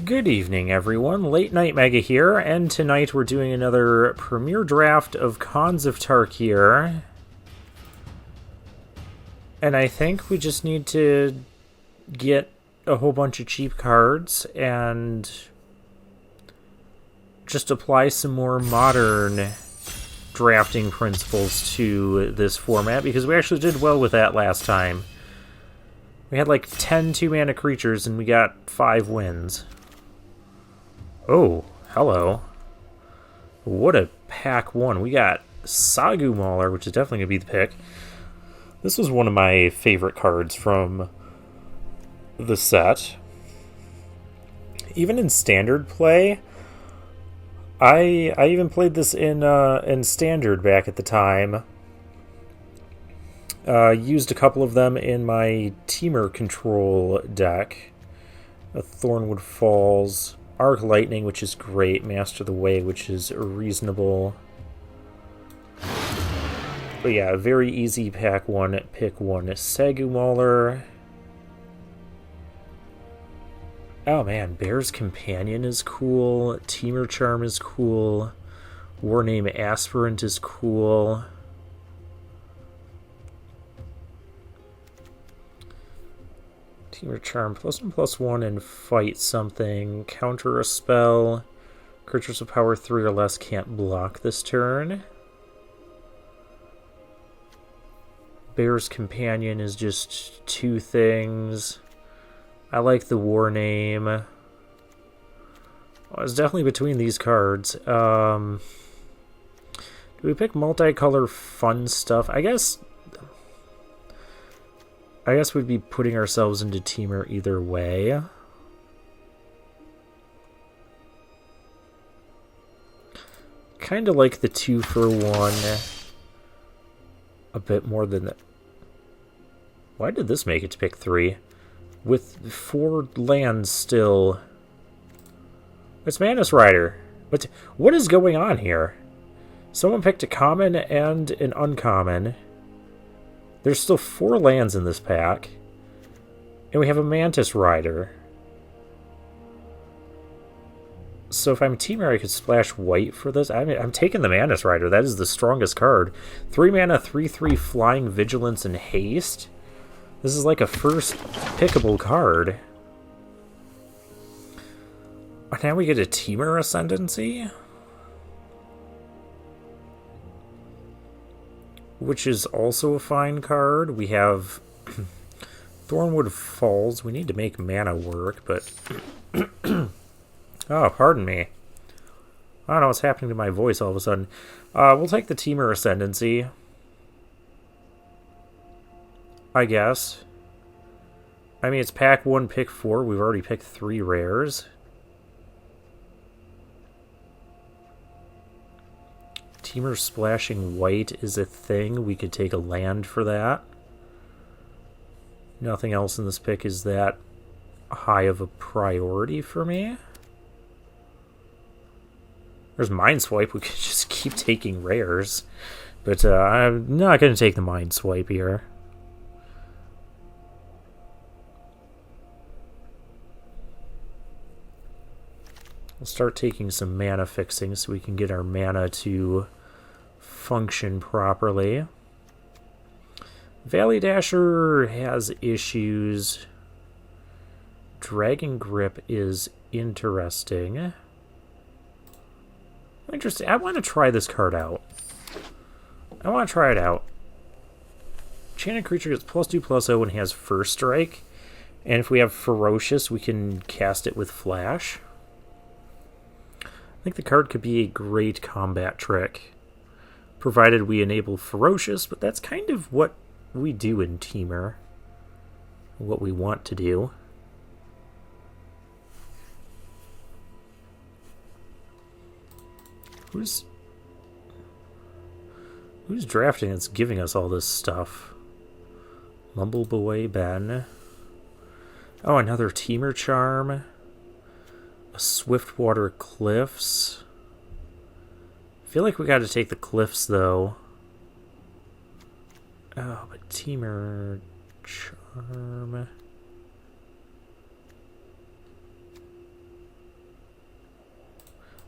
Good evening, everyone. Late Night Mega here, and tonight we're doing another premiere draft of Khans of Tarkir. And I think we just need to get a whole bunch of cheap cards and just apply some more modern drafting principles to this format, because we actually did well with that last time. We had like 10 2-mana creatures and we got 5 wins. Oh, hello. What a pack one. We got Sagu Mauler, which is definitely going to be the pick. This was one of my favorite cards from the set. Even in standard play, I even played this in standard back at the time. Used a couple of them in my Teamer control deck. Thornwood Falls, Arc Lightning, which is great, Master the Way, which is reasonable. But yeah, very easy pack one, pick one. Sagu Mauler. Oh man, Bear's Companion is cool. Teamer Charm is cool. Warname Aspirant is cool. Teamer Charm, +1/+1 and fight something. Counter a spell. Creatures with power 3 or less can't block this turn. Bear's Companion is just 2 things. I like the war name. Well, it's definitely between these cards. Do we pick multicolor fun stuff? I guess we'd be putting ourselves into Teamer either way. Kind of like the 2-for-1 a bit more than that. Why did this make it to pick 3? With 4 lands still. It's Manus Rider. What is going on here? Someone picked a common and an uncommon. There's still 4 lands in this pack. And we have a Mantis Rider. So if I'm a Teamer, I could splash white for this. I'm taking the Mantis Rider. That is the strongest card. 3 mana, 3/3 Flying, Vigilance, and Haste. This is like a first pickable card. Now we get a Teamer Ascendancy, which is also a fine card. We have Thornwood Falls. We need to make mana work, but... oh, pardon me. I don't know what's happening to my voice all of a sudden. We'll take the Teamer Ascendancy, I guess. I mean, it's pack 1, pick 4. We've already picked 3 rares. Teamer splashing white is a thing. We could take a land for that. Nothing else in this pick is that high of a priority for me. There's Mind Swipe. We could just keep taking rares. But I'm not going to take the Mind Swipe here. We'll start taking some mana fixing so we can get our mana to function properly. Valley Dasher has issues. Dragon Grip is interesting. I want to try this card out. I want to try it out. Enchanted creature gets +2/+0 and has First Strike. And if we have Ferocious, we can cast it with Flash. I think the card could be a great combat trick, provided we enable Ferocious, but that's kind of what we do in Teamer. What we want to do. Who's drafting that's giving us all this stuff? Mumbleboy Ben. Oh, another Teamer Charm. A Swiftwater Cliffs. I feel like we got to take the Cliffs, though. Oh, but Teamer Charm.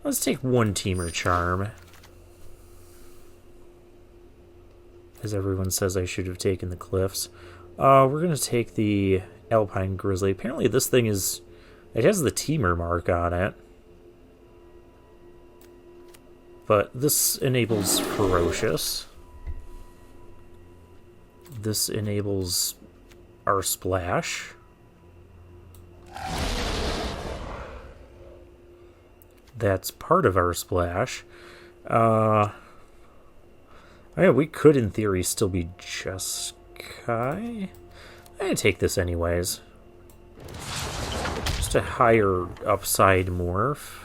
Let's take one Teamer Charm. As everyone says I should have taken the Cliffs. We're going to take the Alpine Grizzly. Apparently this thing is... It has the Teamer mark on it. But this enables Ferocious. This enables our Splash. That's part of our Splash. I mean, we could, in theory, still be Jeskai. I'm going to take this anyways. Just a higher upside morph.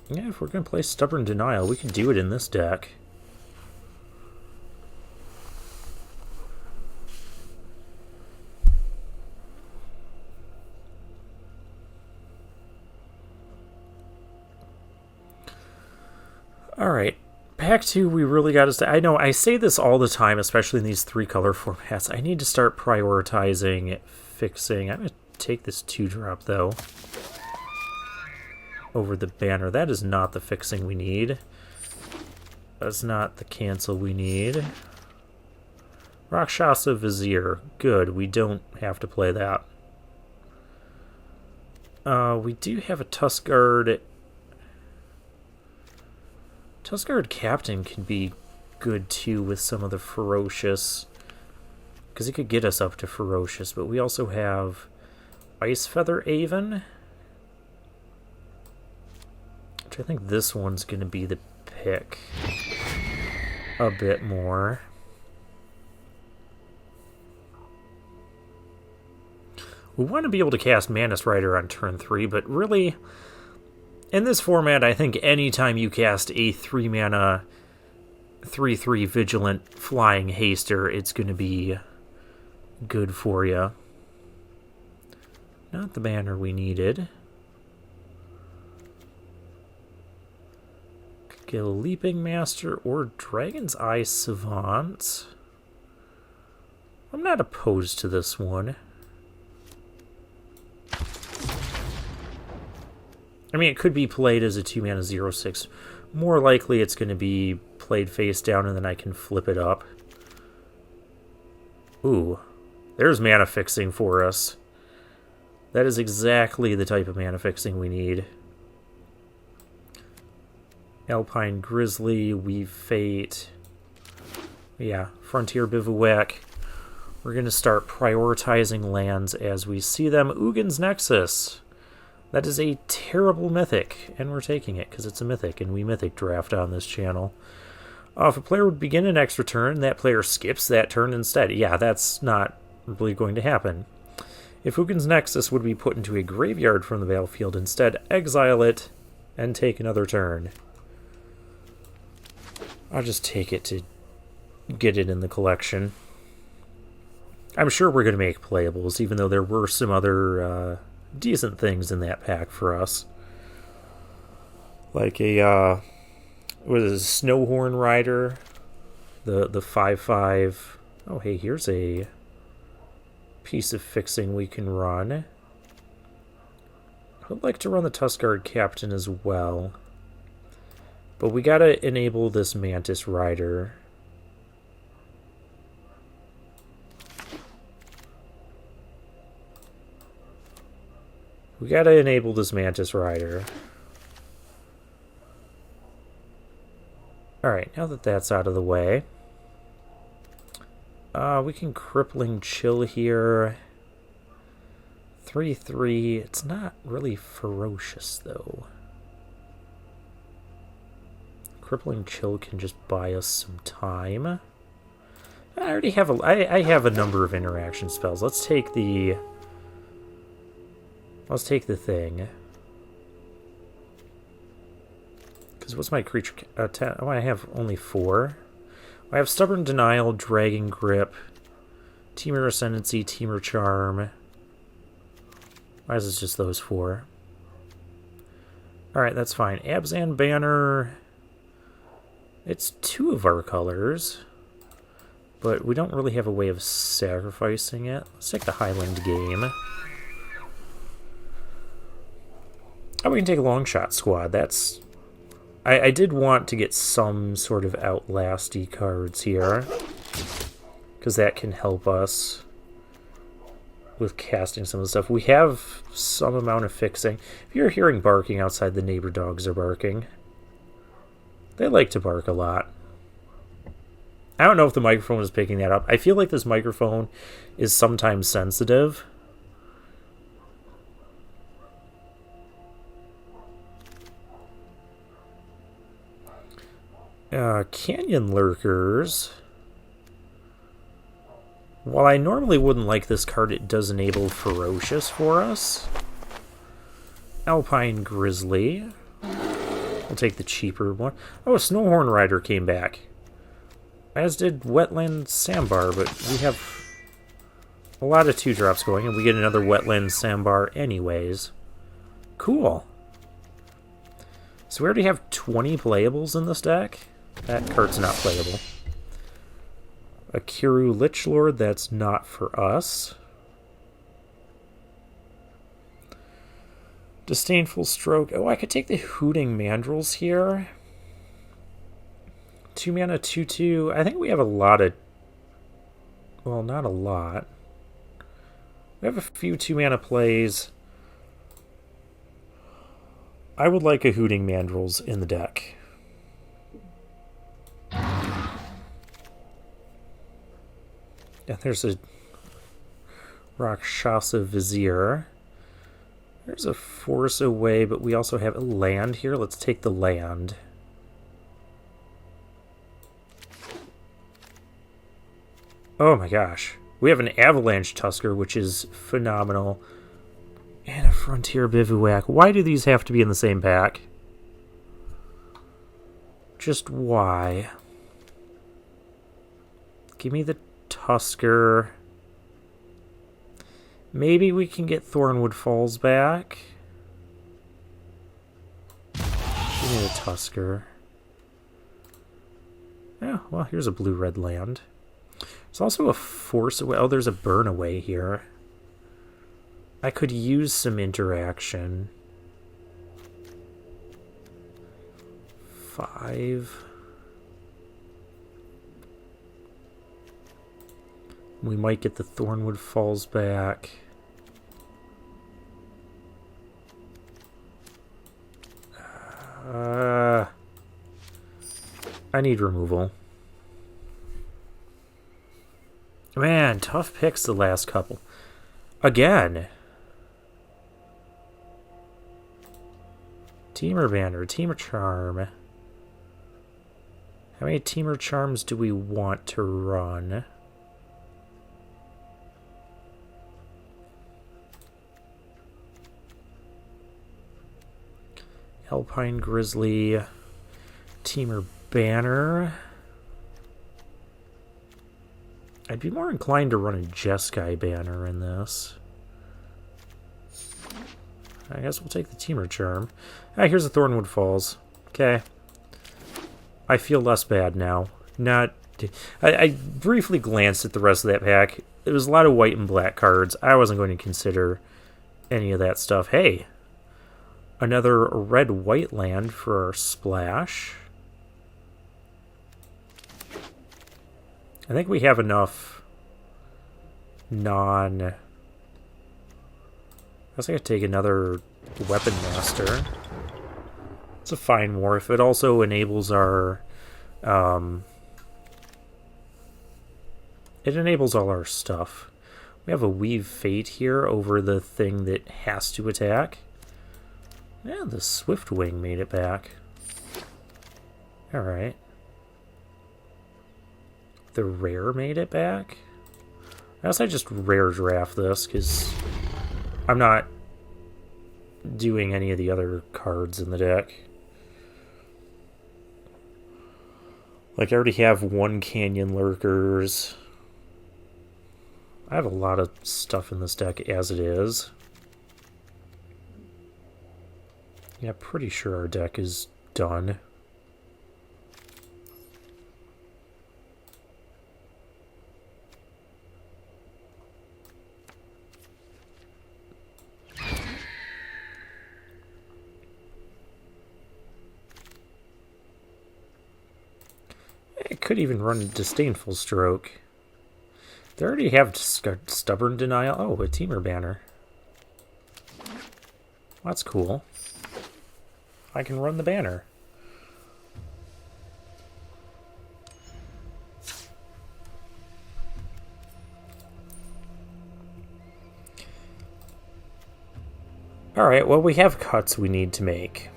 Yeah, if we're going to play Stubborn Denial, we can do it in this deck. Alright, pack 2, we really got to... I know, I say this all the time, especially in these 3-color formats. I need to start prioritizing fixing. I'm going to take this 2-drop, though, over the banner. That is not the fixing we need. That's not the cancel we need. Rakshasa Vizier. Good, we don't have to play that. We do have a Tuskguard... Tuskguard Captain can be good too with some of the Ferocious, because it could get us up to Ferocious, but we also have Ice Feather Avon, which I think this one's going to be the pick a bit more. We want to be able to cast Mantis Rider on turn 3, but really... In this format, I think anytime you cast a 3-mana 3/3 Vigilant Flying Haster, it's going to be good for you. Not the banner we needed. Could get a Leaping Master or Dragon's Eye Savant. I'm not opposed to this one. I mean, it could be played as a 2-mana 0/6. More likely it's going to be played face down and then I can flip it up. Ooh, there's mana fixing for us. That is exactly the type of mana fixing we need. Alpine Grizzly, Weave Fate. Yeah, Frontier Bivouac. We're going to start prioritizing lands as we see them. Ugin's Nexus. That is a terrible mythic, and we're taking it because it's a mythic, and we mythic draft on this channel. If a player would begin an extra turn, that player skips that turn instead. Yeah, that's not really going to happen. If Ugin's Nexus would be put into a graveyard from the battlefield, instead exile it and take another turn. I'll just take it to get it in the collection. I'm sure we're going to make playables, even though there were some other... decent things in that pack for us. Like a, what is it, Snowhorn Rider, the 5/5. Oh, hey, here's a piece of fixing we can run. I would like to run the Tuskguard Captain as well. But we gotta enable this Mantis Rider. We gotta enable this Mantis Rider. Alright, now that that's out of the way, we can Crippling Chill here. 3/3. It's not really ferocious, though. Crippling Chill can just buy us some time. I already have I have a number of interaction spells. Let's take the thing. Because what's my creature... oh, I have only 4. I have Stubborn Denial, Dragon Grip, Teamer Ascendancy, Teamer Charm. Why is this just those 4? Alright, that's fine. Abzan Banner... It's 2 of our colors. But we don't really have a way of sacrificing it. Let's take the Highland game. Oh, we can take a long shot squad. That's... I did want to get some sort of outlasty cards here, because that can help us with casting some of the stuff. We have some amount of fixing. If you're hearing barking outside, the neighbor dogs are barking. They like to bark a lot. I don't know if the microphone is picking that up. I feel like this microphone is sometimes sensitive. Canyon Lurkers. While I normally wouldn't like this card, it does enable Ferocious for us. Alpine Grizzly. We'll take the cheaper one. Oh, Snowhorn Rider came back. As did Wetland Sambar, but we have a lot of 2-drops going, and we get another Wetland Sambar anyways. Cool. So we already have 20 playables in this deck. That card's not playable. A Kiru Lichlord, that's not for us. Disdainful Stroke. Oh, I could take the Hooting Mandrills here. 2 mana, 2/2. I think we have a lot of... Well, not a lot. We have a few 2 mana plays. I would like a Hooting Mandrills in the deck. Yeah, there's a Rakshasa Vizier. There's a Force Away, but we also have a land here. Let's take the land. Oh my gosh. We have an Avalanche Tusker, which is phenomenal. And a Frontier Bivouac. Why do these have to be in the same pack? Just why? Give me the Tusker. Maybe we can get Thornwood Falls back. Give me the Tusker. Yeah, well, here's a blue-red land. There's also a Force Away. Oh, there's a Burn Away here. I could use some interaction. 5. We might get the Thornwood Falls back. I need removal. Man, tough picks the last couple. Again. Teamer Banner, Teamer Charm. How many Teamer Charms do we want to run? Alpine Grizzly, Teamer Banner. I'd be more inclined to run a Jeskai Banner in this. I guess we'll take the Teamer Charm. Ah, here's the Thornwood Falls. Okay. I feel less bad now. I briefly glanced at the rest of that pack. It was a lot of white and black cards. I wasn't going to consider any of that stuff. Hey! Another red-white land for our splash. I think we have enough I guess I could take another Weapon Master. It's a fine wharf. It also enables our... it enables all our stuff. We have a Weave Fate here over the thing that has to attack. Yeah, the Swiftwing made it back. Alright. The rare made it back? I guess I just rare draft this, because I'm not doing any of the other cards in the deck. Like, I already have 1 Canyon Lurkers. I have a lot of stuff in this deck as it is. Yeah, pretty sure our deck is done. could even run a Disdainful Stroke. They already have Stubborn Denial. Oh, a Teamer banner. That's cool. I can run the banner. Alright, well, we have cuts we need to make.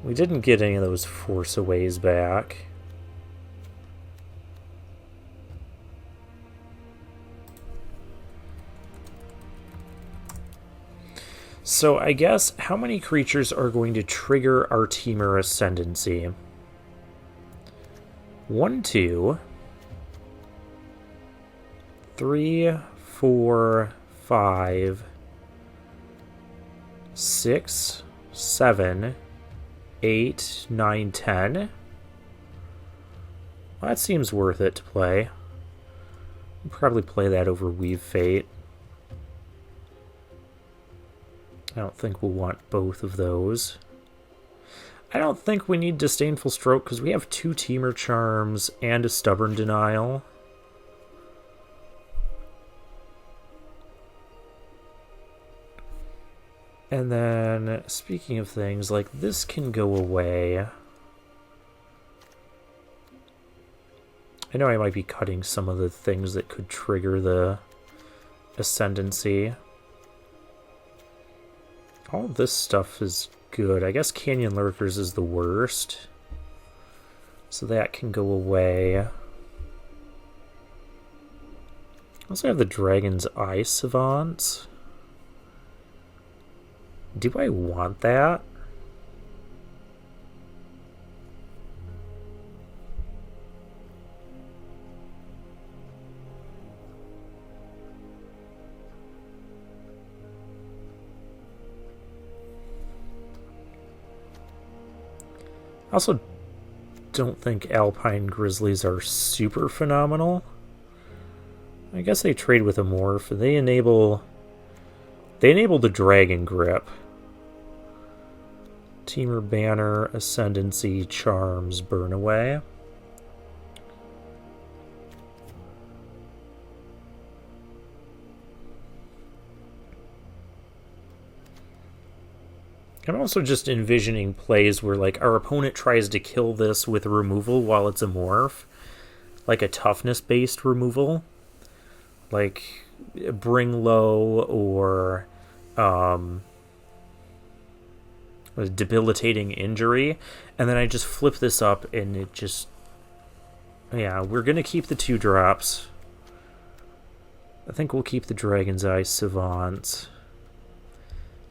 We didn't get any of those Force Aways back. So I guess how many creatures are going to trigger our Teamer Ascendancy? 1, 2, 3, 4, 5, 6, 7, 8, 9, 10. Well, that seems worth it to play. I'll probably play that over Weave Fate. I don't think we'll want both of those. I don't think we need Disdainful Stroke because we have 2 Teamer Charms and a Stubborn Denial. And then, speaking of things, like this can go away. I know I might be cutting some of the things that could trigger the Ascendancy. All this stuff is good. I guess Canyon Lurkers is the worst. So that can go away. I also have the Dragon's Eye Savant. Do I want that? I also don't think Alpine Grizzlies are super phenomenal. I guess they trade with a morph. They enable the Dragon Grip. Teamer Banner, Ascendancy, Charms, Burn Away. I'm also just envisioning plays where, like, our opponent tries to kill this with removal while it's a morph. Like a toughness-based removal. Like, Bring Low or a debilitating injury. And then I just flip this up and it just... Yeah, we're going to keep the 2 drops. I think we'll keep the Dragon's Eye Savant.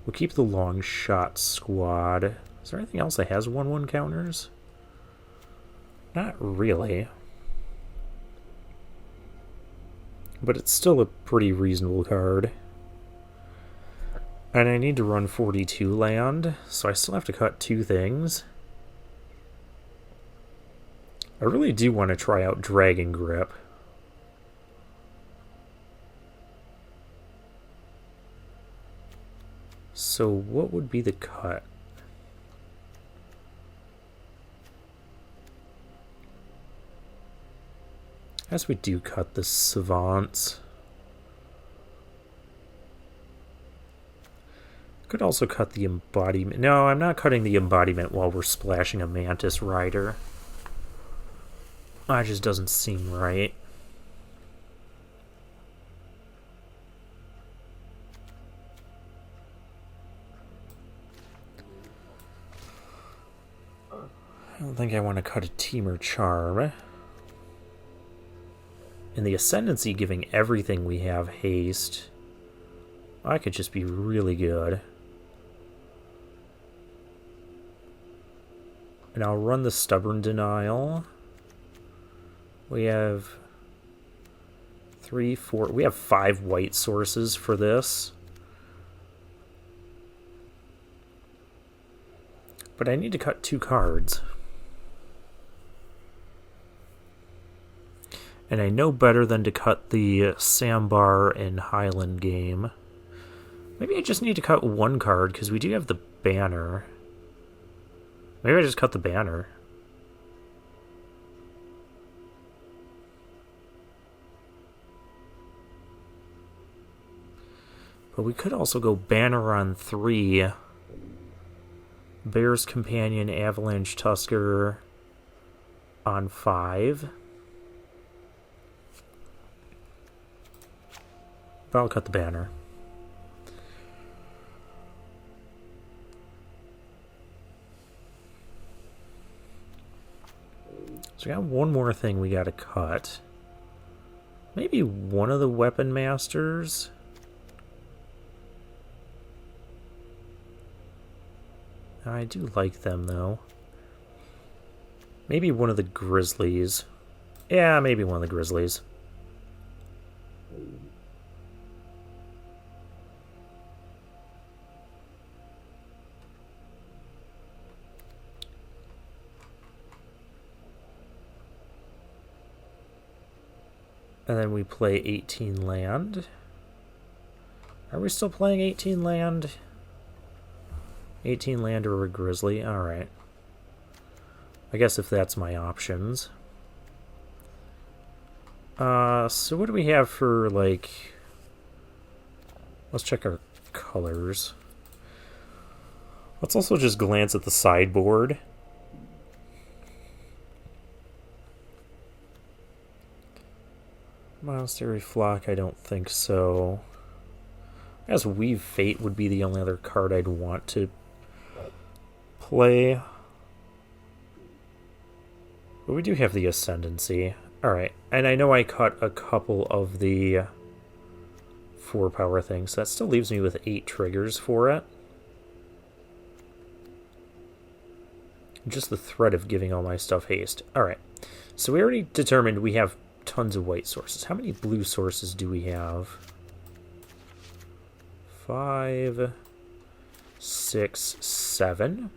We'll keep the Long Shot Squad. Is there anything else that has 1/1 counters? Not really. But it's still a pretty reasonable card. And I need to run 42 land, so I still have to cut 2 things. I really do want to try out Dragon Grip. So what would be the cut? As we do cut the Savants. Could also cut the Embodiment. No, I'm not cutting the Embodiment while we're splashing a Mantis Rider. That just doesn't seem right. I don't think I want to cut a Teamer Charm. And the Ascendancy giving everything we have haste. That could just be really good. And I'll run the Stubborn Denial. We have 3, 4... We have 5 white sources for this. But I need to cut 2 cards. And I know better than to cut the Sambar and Highland game. Maybe I just need to cut 1 card, because we do have the banner. Maybe I just cut the banner. But we could also go Banner on 3. Bear's Companion, Avalanche Tusker on 5. But I'll cut the Banner. So we got one more thing we gotta cut. Maybe one of the Weapon Masters? I do like them, though. Maybe one of the Grizzlies. Yeah, maybe one of the Grizzlies. And then we play 18 land. Are we still playing 18 land? 18 land or a Grizzly? Alright. I guess if that's my options. So what do we have for, like... Let's check our colors. Let's also just glance at the sideboard. Monastery Flock, I don't think so. I guess Weave Fate would be the only other card I'd want to play. But we do have the Ascendancy. Alright, and I know I cut a couple of the 4-power things. So that still leaves me with 8 triggers for it. Just the threat of giving all my stuff haste. Alright, so we already determined we have tons of white sources. How many blue sources do we have? 5, 6, 7.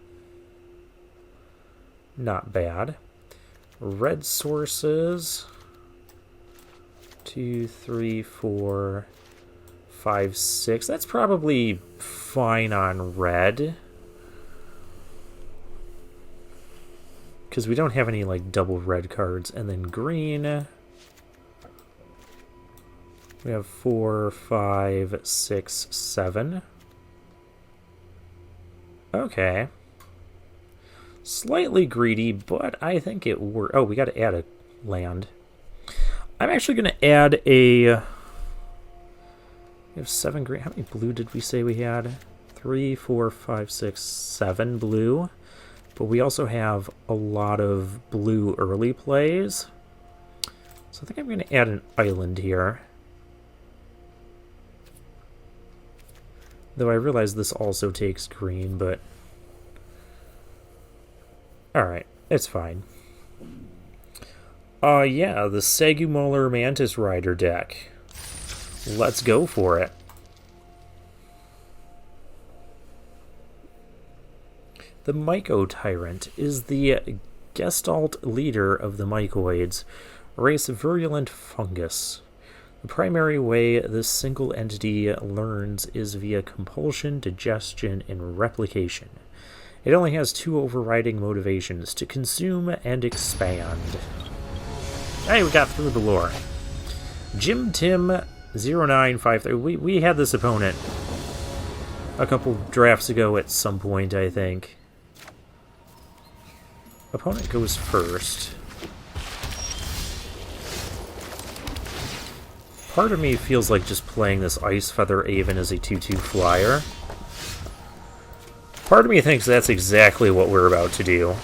Not bad. Red sources. 2, 3, 4, 5, 6. That's probably fine on red. Because we don't have any like double red cards. And then green. We have 4, 5, 6, 7. Okay. Slightly greedy, but I think it worked. Oh, we got to add a land. I'm actually going to add a... We have 7 green. How many blue did we say we had? 3, 4, 5, 6, 7 blue. But we also have a lot of blue early plays. So I think I'm going to add an island here. Though I realize this also takes green, but... Alright, it's fine. Yeah, the Sagumolar Mantis Rider deck. Let's go for it. The Myco Tyrant is the Gestalt leader of the Mycoids, a race of virulent fungus. The primary way this single entity learns is via compulsion, digestion, and replication. It only has 2 overriding motivations: to consume and expand. Hey, we got through the lore. Jim Tim 0953. We had this opponent a couple drafts ago at some point, I think. Opponent goes first. Part of me feels like just playing this Ice Feather Aven as a 2/2 flyer. Part of me thinks that's exactly what we're about to do.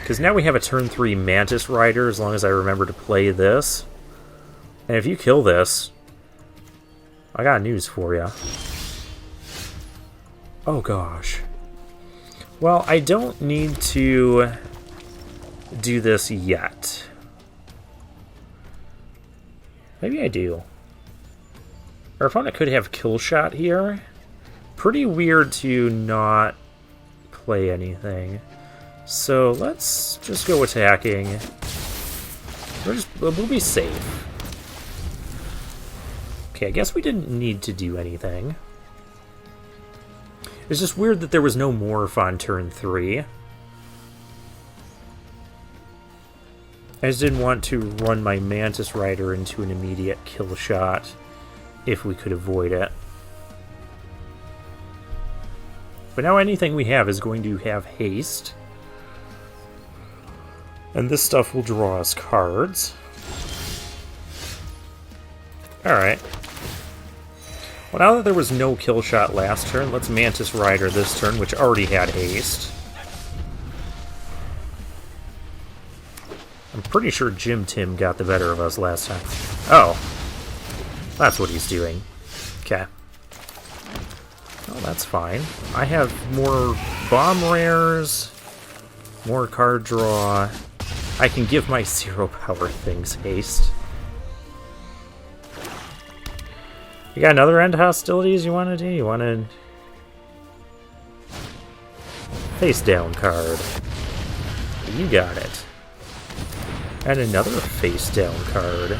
Because now we have a turn 3 Mantis Rider, as long as I remember to play this. And if you kill this, I got news for you. Oh gosh. Well, I don't need to do this yet. Maybe I do. Our opponent could have Kill Shot here. Pretty weird to not play anything. So let's just go attacking. We'll be safe. Okay, I guess we didn't need to do anything. It's just weird that there was no Morph on turn 3. I just didn't want to run my Mantis Rider into an immediate kill shot if we could avoid it. But now anything we have is going to have haste. And this stuff will draw us cards. Alright. Well, now that there was no kill shot last turn, let's Mantis Rider this turn, which already had haste. I'm pretty sure Jim Tim got the better of us last time. Oh. That's what he's doing. Okay. Well, that's fine. I have more bomb rares, more card draw. I can give my 0 power things haste. You got another end hostilities you want to do? You want to... face down card. You got it. And another face down card.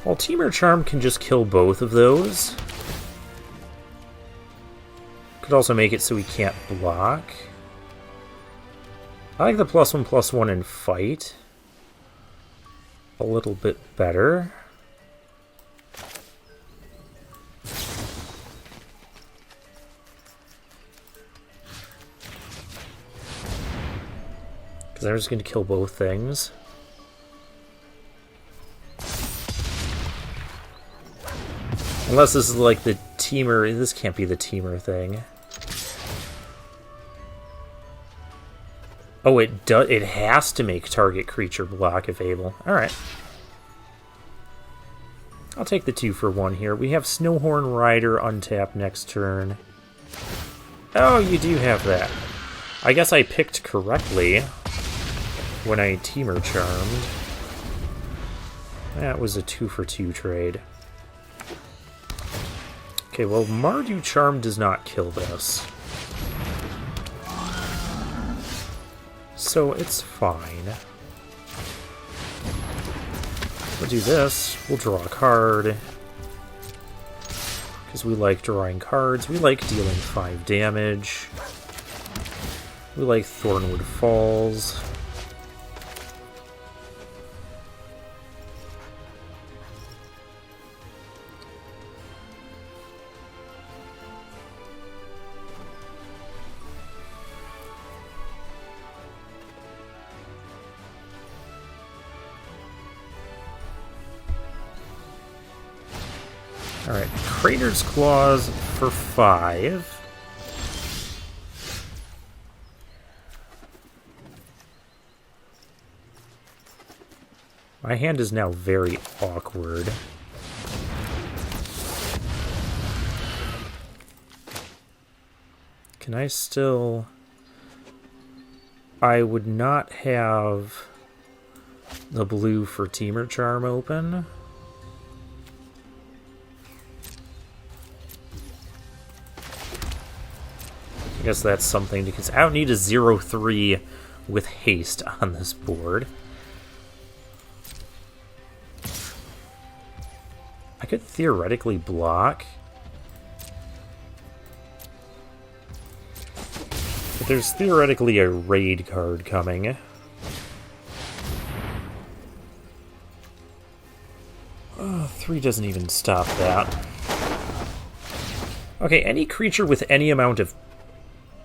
Well, Temur Charm can just kill both of those. Could also make it so he can't block. I like the +1/+1 in fight a little bit better. Because I'm just going to kill both things. Unless this is like the Temur. This can't be the Temur thing. Oh, it does. It has to make target creature block if able. All right. I'll take the 2-for-1 here. We have Snowhorn Rider untapped next turn. Oh, you do have that. I guess I picked correctly when I Temur Charmed. That was a 2-for-2 trade. Okay, well, Mardu Charm does not kill this. So it's fine. We'll do this. We'll draw a card. Because we like drawing cards. We like dealing 5 damage. We like Thornwood Falls. Alright, Crater's Claws for 5. My hand is now very awkward. Can I still... I would not have the blue for Temur Charm open. I guess that's something, because I don't need a 0-3 with haste on this board. I could theoretically block. But there's theoretically a raid card coming. 3 doesn't even stop that. Okay, any creature with any amount of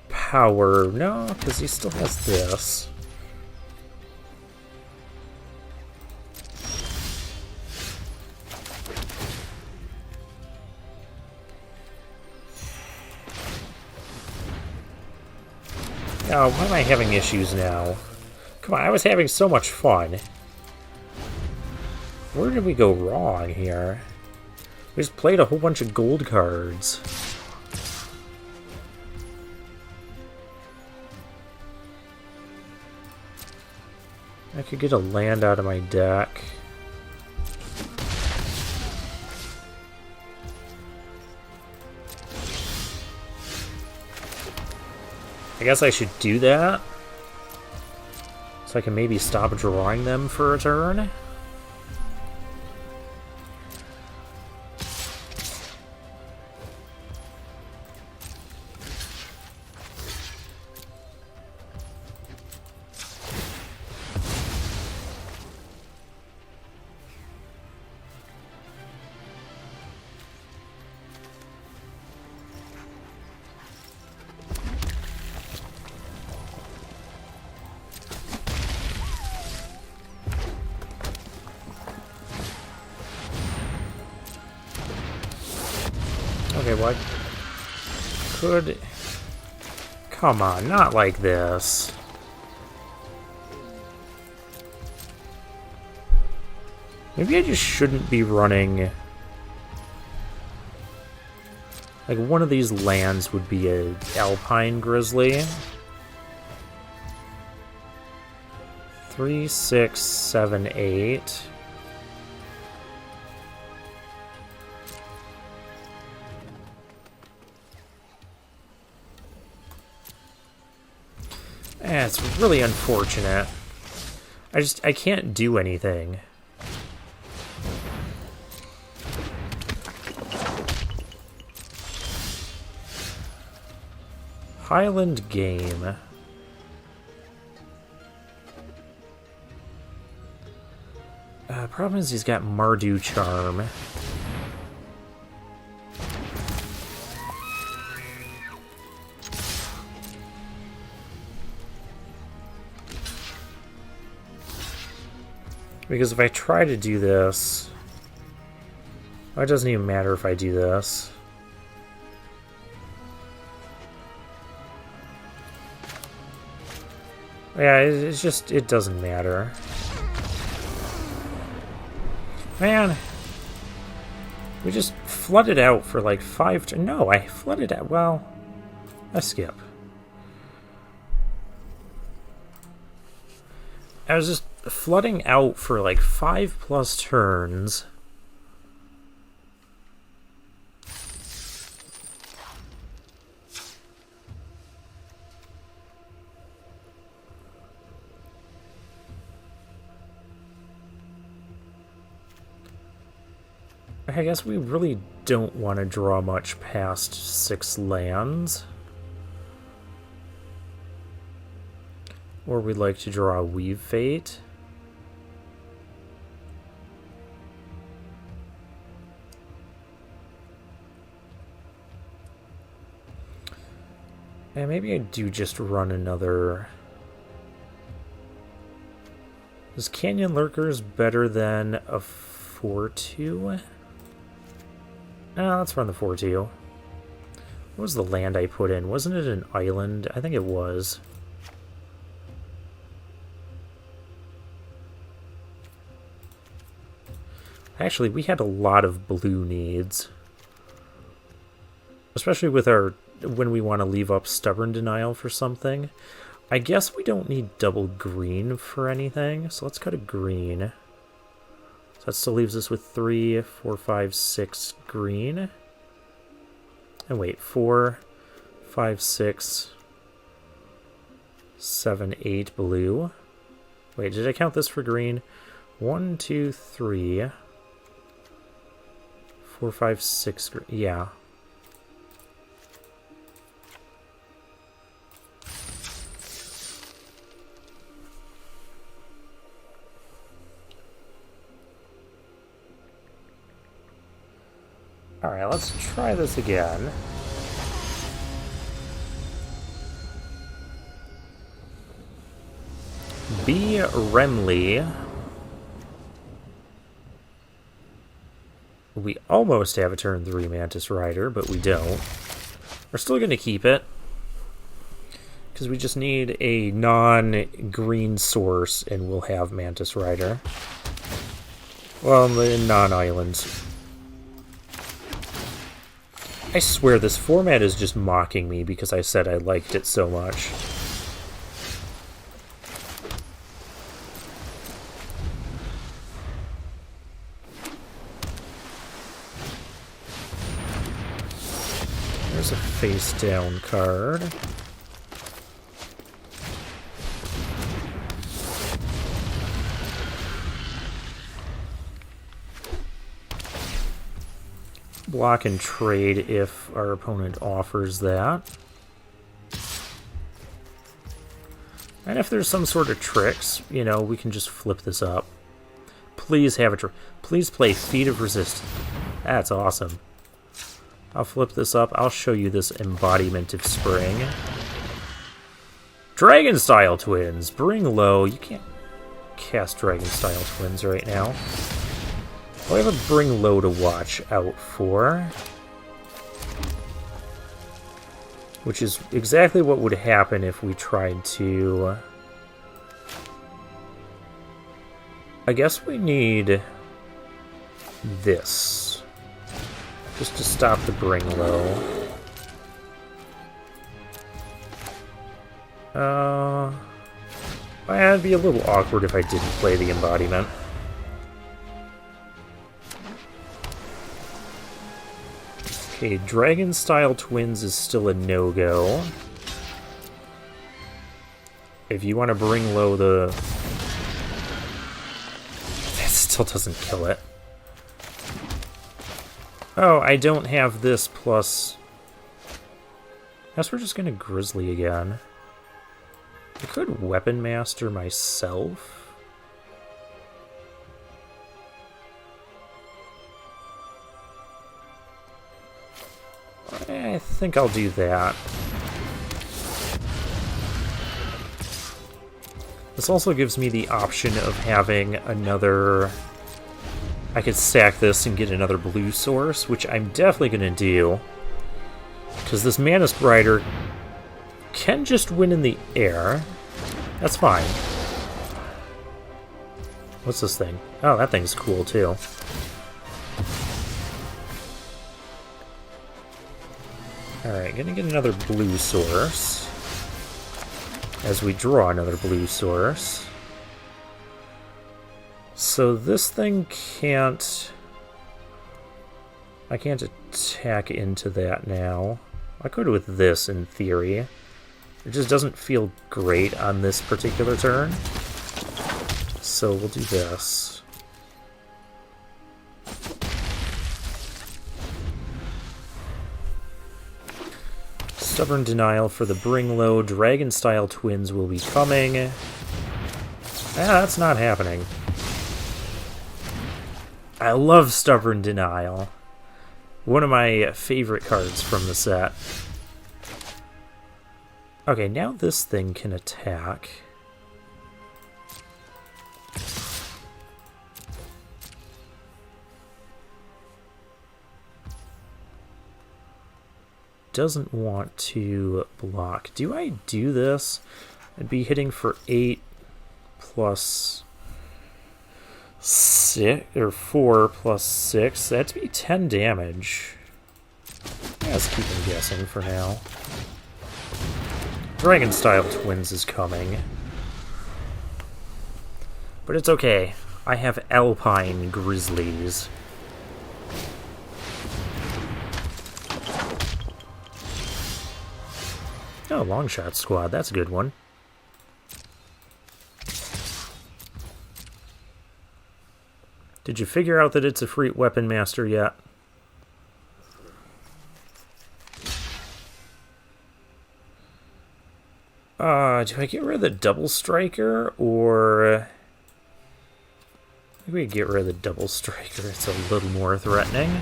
power. No, because he still has this. Oh, why am I having issues now? Come on, I was having so much fun. Where did we go wrong here? We just played a whole bunch of gold cards. I could get a land out of my deck. I guess I should do that. So I can maybe stop drawing them for a turn. Okay, well, I could... Come on, not like this. Maybe I just shouldn't be running... Like, one of these lands would be a Alpine Grizzly. 3, 6, 7, 8. It's really unfortunate. I can't do anything. Highland Game. Problem is he's got Mardu Charm. Because if I try to do this... Well, it doesn't even matter if I do this. Yeah, it's just... It doesn't matter. Man! We just flooded out for like 5... No, I flooded out... Well... I skip. I was just flooding out for like 5+ turns. I guess we really don't want to draw much past 6 lands. Or we'd like to draw a Weave Fate. And maybe I do just run another... Is Canyon Lurkers better than a 4-2? No, let's run the 4-2. What was the land I put in? Wasn't it an island? I think it was. Actually, we had a lot of blue needs. Especially with our... when we want to leave up Stubborn Denial for something. I guess we don't need double green for anything, so let's cut a green. So that still leaves us with 3, 4, 5, 6 green. And wait, 4, 5, 6, 7, 8 blue. Wait, did I count this for green? 1, 2, 3, 4, 5, 6 green. Yeah. Alright, let's try this again. B. Remley. We almost have a turn 3 Mantis Rider, but we don't. We're still going to keep it. Because we just need a non-green source, and we'll have Mantis Rider. Well, non-islands. I swear, this format is just mocking me because I said I liked it so much. There's a face-down card. Block and trade if our opponent offers that. And if there's some sort of tricks, you know, we can just flip this up. Please have a trick. Please play Feet of Resistance. That's awesome. I'll flip this up. I'll show you this embodiment of spring. Dragon Style Twins. Bring low. You can't cast Dragon Style Twins right now. We have a Bring Low to watch out for. Which is exactly what would happen if we tried to... I guess we need this. Just to stop the bring low. It'd be a little awkward if I didn't play the embodiment. Okay, Dragon-style twins is still a no-go. If you want to bring low the... That still doesn't kill it. Oh, I don't have this plus... I guess we're just gonna Grizzly again. I could Weapon Master myself. I think I'll do that. This also gives me the option of having another... I could stack this and get another blue source, which I'm definitely going to do. Because this Mana Sprider can just win in the air. That's fine. What's this thing? Oh, that thing's cool too. Alright, gonna get another blue source. As we draw another blue source. So this thing can't... I can't attack into that now. I could with this, in theory. It just doesn't feel great on this particular turn. So we'll do this. Stubborn Denial for the Bring Low. Dragon-style twins will be coming. That's not happening. I love Stubborn Denial. One of my favorite cards from the set. Okay, now this thing can attack. Doesn't want to block. Do I do this? I'd be hitting for 8 plus 6, or 4 plus 6. That'd be 10 damage. Yeah, let's keep him guessing for now. Dragon-style twins is coming. But it's okay. I have Alpine Grizzlies. Oh, Longshot Squad. That's a good one. Did you figure out that it's a free Weapon Master yet? Do I get rid of the Double Striker, or... I think we get rid of the Double Striker. It's a little more threatening.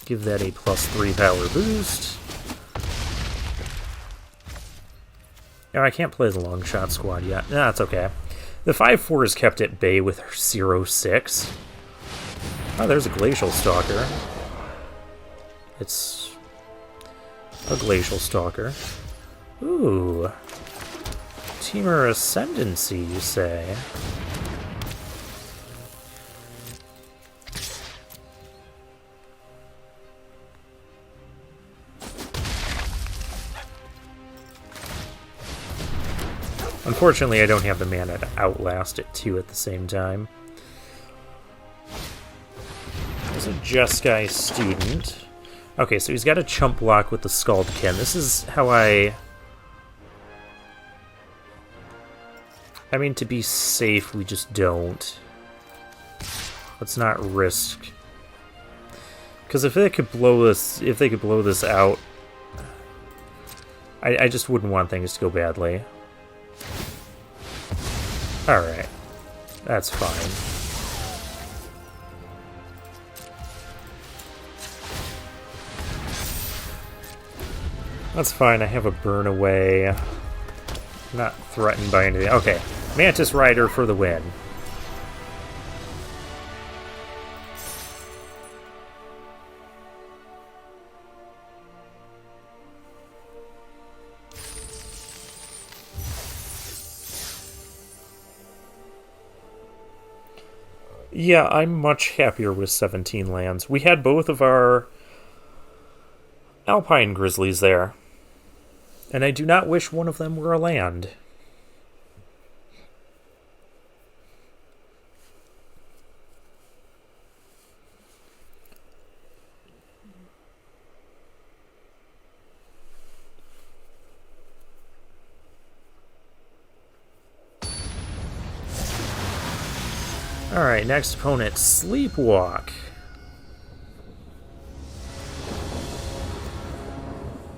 Give that a +3 power boost. No, I can't play the Longshot Squad yet. No, that's okay. The 5/4 is kept at bay with her 0/6. Oh, there's a Glacial Stalker. It's a Glacial Stalker. Ooh. Teamer Ascendancy, you say? Unfortunately, I don't have the mana to outlast it, too, at the same time. There's a Jeskai student. Okay, so he's got a chump block with the Scaldkin. This is how I mean, to be safe, we just don't. Let's not risk. Because if they could blow this out, I just wouldn't want things to go badly. Alright. That's fine. That's fine, I have a burn away. I'm not threatened by anything. Okay, Mantis Rider for the win. Yeah, I'm much happier with 17 lands. We had both of our Alpine Grizzlies there, and I do not wish one of them were a land. Alright, next opponent, Sleepwalk.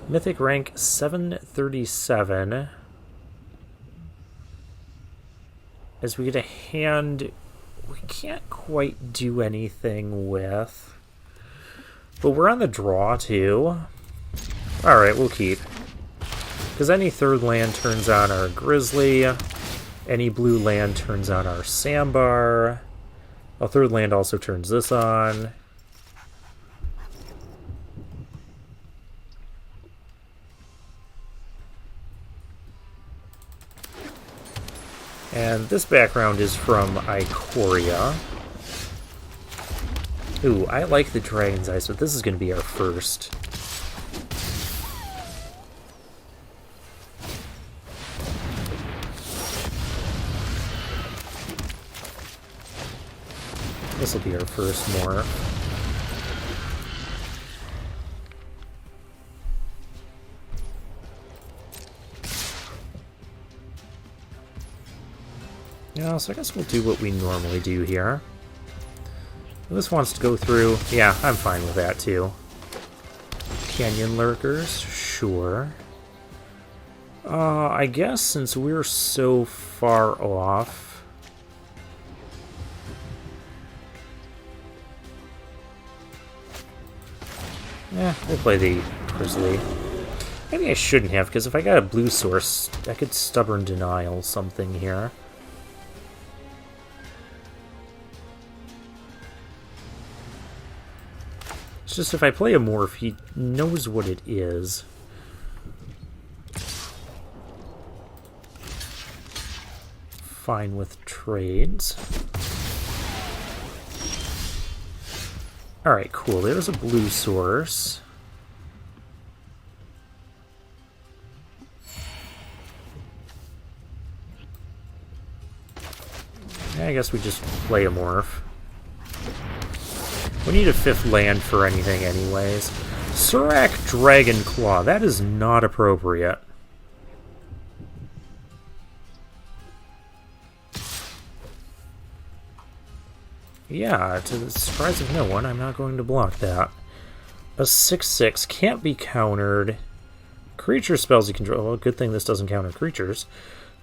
Mythic rank 737. As we get a hand we can't quite do anything with. But we're on the draw, too. Alright, we'll keep. Because any third land turns on our Grizzly. Any blue land turns on our Sandbar. A third land also turns this on. And this background is from Ikoria. Ooh, I like the Dragon's Eyes, but this is going to be our first. This will be our first morph. Yeah, so I guess we'll do what we normally do here. This wants to go through. Yeah, I'm fine with that too. Canyon Lurkers, sure. I guess since we're so far off. Yeah, we'll play the Grizzly. Maybe I shouldn't have, because if I got a blue source, I could Stubborn Denial something here. It's just if I play a morph, he knows what it is. Fine with trades. Alright, cool. There's a blue source. Yeah, I guess we just play a morph. We need a fifth land for anything anyways. Surak Dragonclaw. That is not appropriate. Yeah, to the surprise of no one, I'm not going to block that. A 6/6 can't be countered. Creature spells you control. Well, good thing this doesn't counter creatures.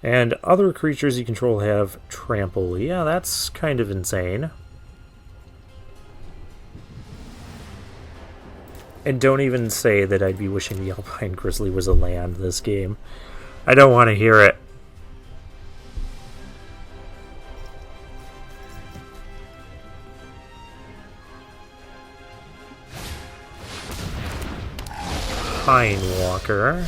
And other creatures you control have trample. Yeah, that's kind of insane. And don't even say that I'd be wishing the Alpine Grizzly was a land this game. I don't want to hear it. Pine Walker.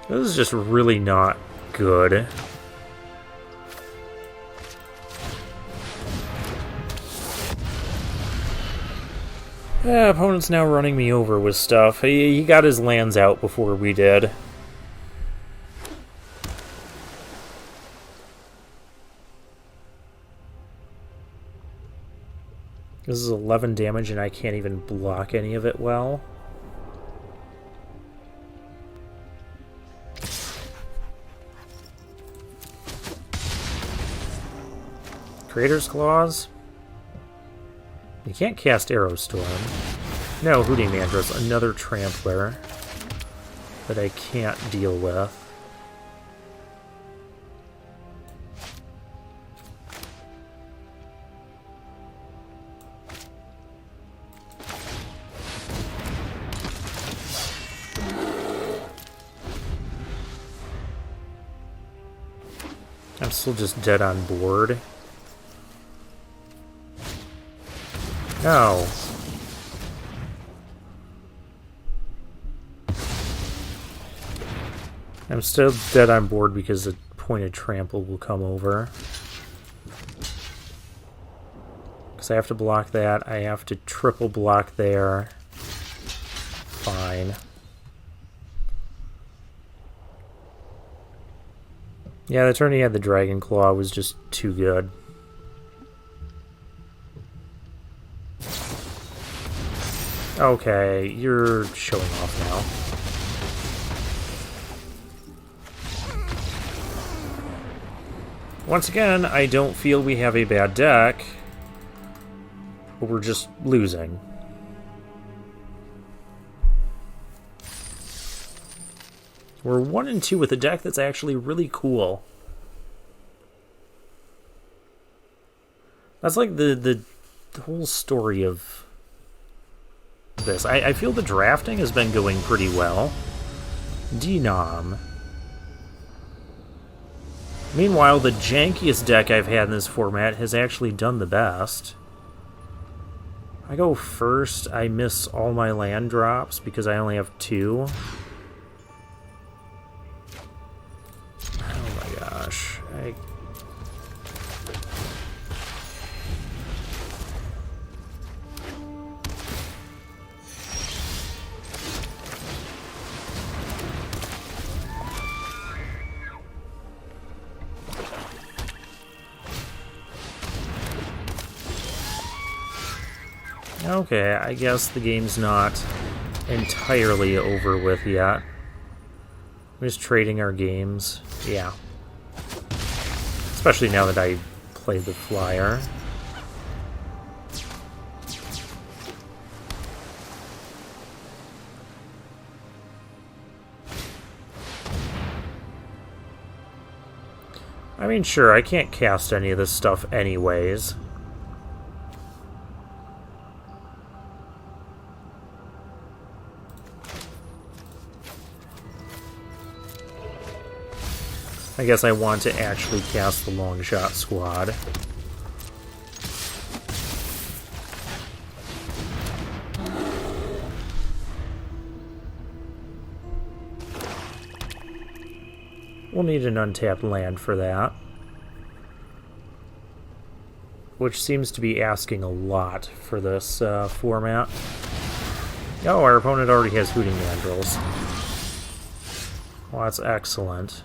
This is just really not good. Opponent's now running me over with stuff. He got his lands out before we did. This is 11 damage and I can't even block any of it well. Creator's Claws? You can't cast Arrow Storm. No, Hooting Mandrills, another Trampler that I can't deal with. I'm still just dead on board. No. I'm still dead on board because a pointed trample will come over. Because I have to block that. I have to triple block there. Fine. Yeah, the turn he had the Dragon Claw was just too good. Okay, you're showing off now. Once again, I don't feel we have a bad deck, but we're just losing. We're 1-2 with a deck that's actually really cool. That's like the whole story of this. I feel the drafting has been going pretty well. Denom. Meanwhile, the jankiest deck I've had in this format has actually done the best. I go first. I miss all my land drops because I only have 2. Oh my gosh. Okay, I guess the game's not entirely over with yet. We're just trading our games. Yeah. Especially now that I played the flyer. I mean, sure, I can't cast any of this stuff anyways. I guess I want to actually cast the long shot squad. We'll need an untapped land for that. Which seems to be asking a lot for this format. Oh, our opponent already has Hooting Mandrills. Well, that's excellent.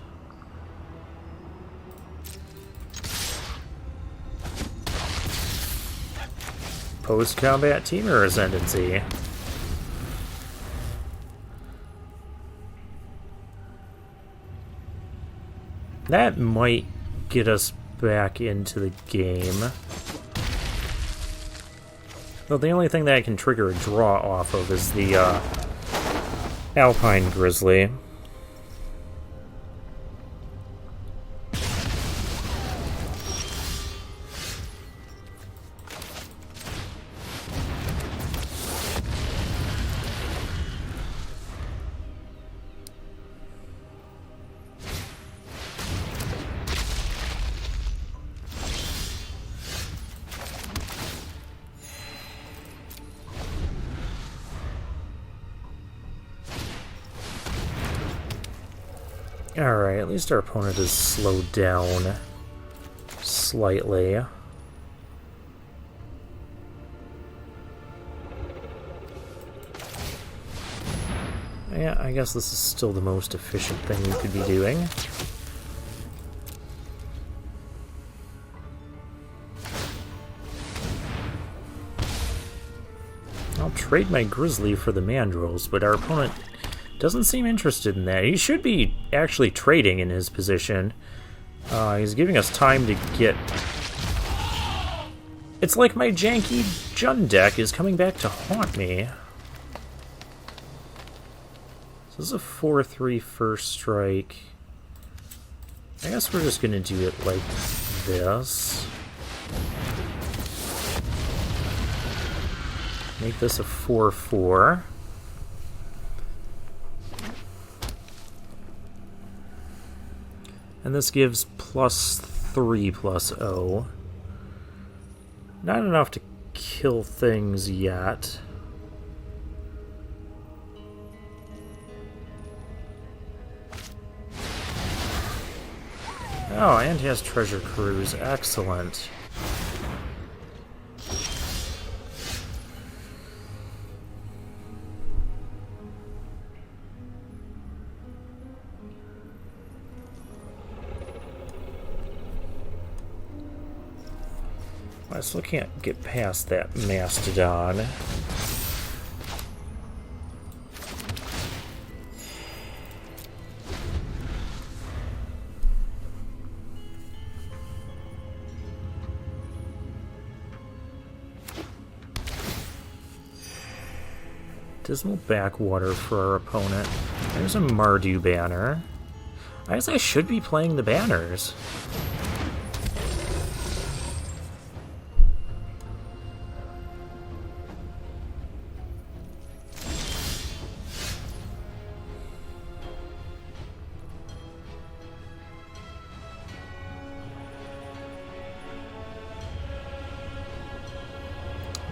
Post-combat Teamer Ascendancy. That might get us back into the game. Though the only thing that I can trigger a draw off of is the Alpine Grizzly. Alright, at least our opponent is slowed down slightly. Yeah, I guess this is still the most efficient thing we could be doing. I'll trade my Grizzly for the Mandrills, but our opponent doesn't seem interested in that. He should be actually trading in his position. He's giving us time to get... It's like my janky Jund deck is coming back to haunt me. So this is a 4/3 first strike. I guess we're just going to do it like this. Make this a 4/4. And this gives +3/+0. Not enough to kill things yet. Oh, and he has treasure cruise. Excellent. I still can't get past that mastodon. Dismal backwater for our opponent. There's a Mardu banner. I guess I should be playing the banners.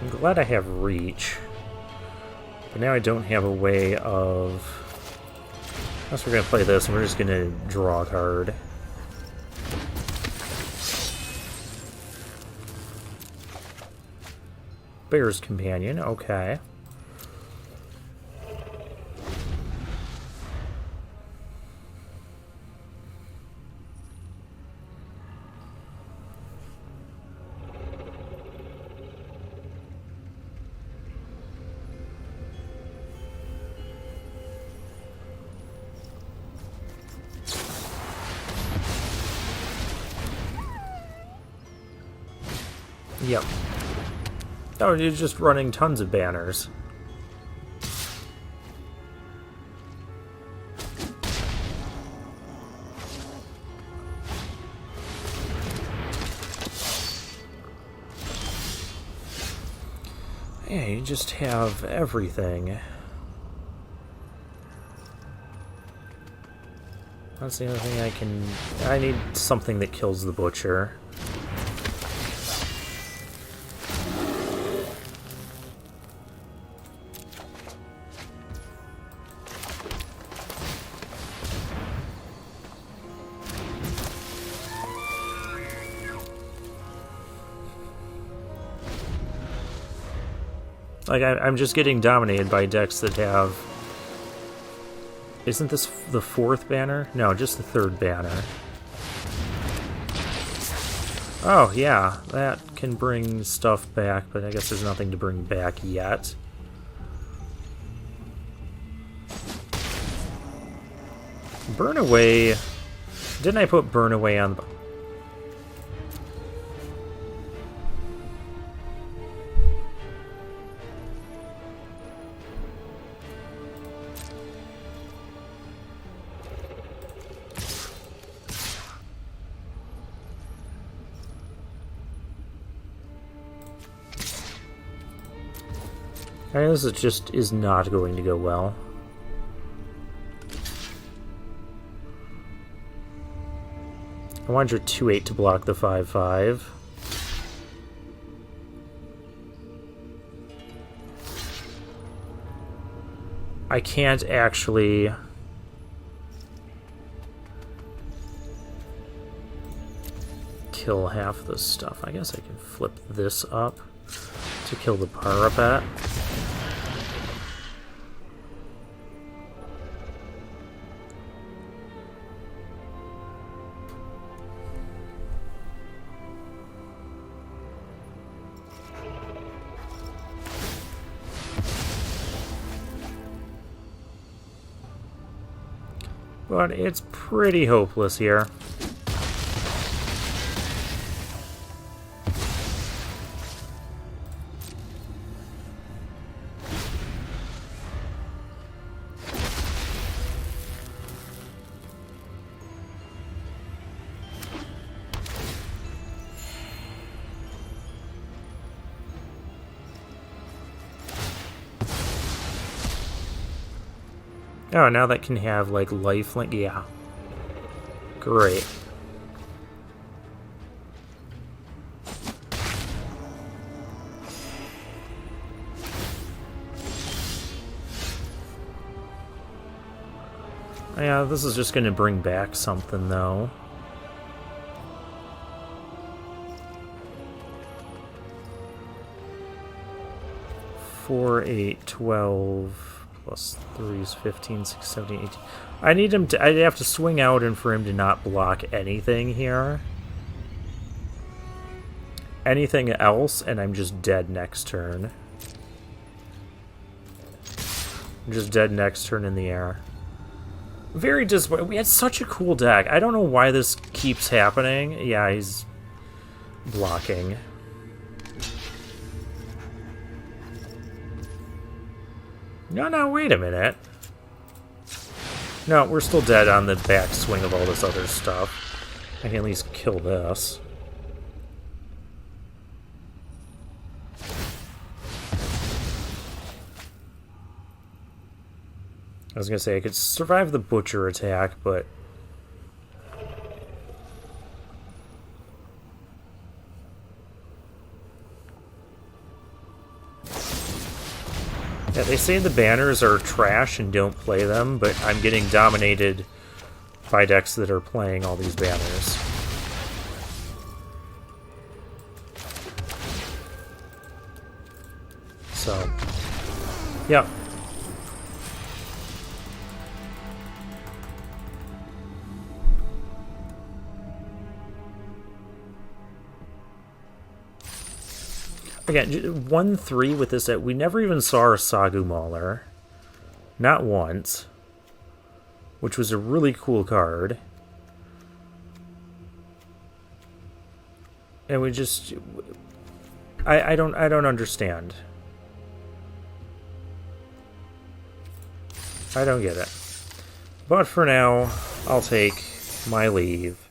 I'm glad I have reach. But now I don't have a way of... Unless we're going to play this, and we're just going to draw a card. Bear's Companion, okay. Yep. Oh, you're just running tons of banners. Yeah, you just have everything. That's the only thing I can... I need something that kills the butcher. Like, I'm just getting dominated by decks that have... Isn't this the fourth banner? No, just the third banner. Oh, yeah, that can bring stuff back, but I guess there's nothing to bring back yet. Burn Away... Didn't I put Burn Away on... This is not going to go well. I want your 2/8 to block the 5/5. I can't actually... kill half this stuff. I guess I can flip this up to kill the Parapet. But it's pretty hopeless here. Oh, now that can have, like, lifelink. Yeah. Great. Yeah, this is just going to bring back something, though. 4, 8, 12, plus 3 is 15, 16, 17, 18. I need him to... I'd have to swing out and for him to not block anything here. Anything else, and I'm just dead next turn. I'm just dead next turn in the air. Very disappointing. We had such a cool deck. I don't know why this keeps happening. Yeah, he's blocking. No, wait a minute. No, we're still dead on the backswing of all this other stuff. I can at least kill this. I was gonna say I could survive the butcher attack, but... Yeah, they say the banners are trash and don't play them, but I'm getting dominated by decks that are playing all these banners. So, yeah. Again, 1-3 with this set. We never even saw our Sagu Mauler. Not once. Which was a really cool card. And we just... I don't understand. I don't get it. But for now, I'll take my leave.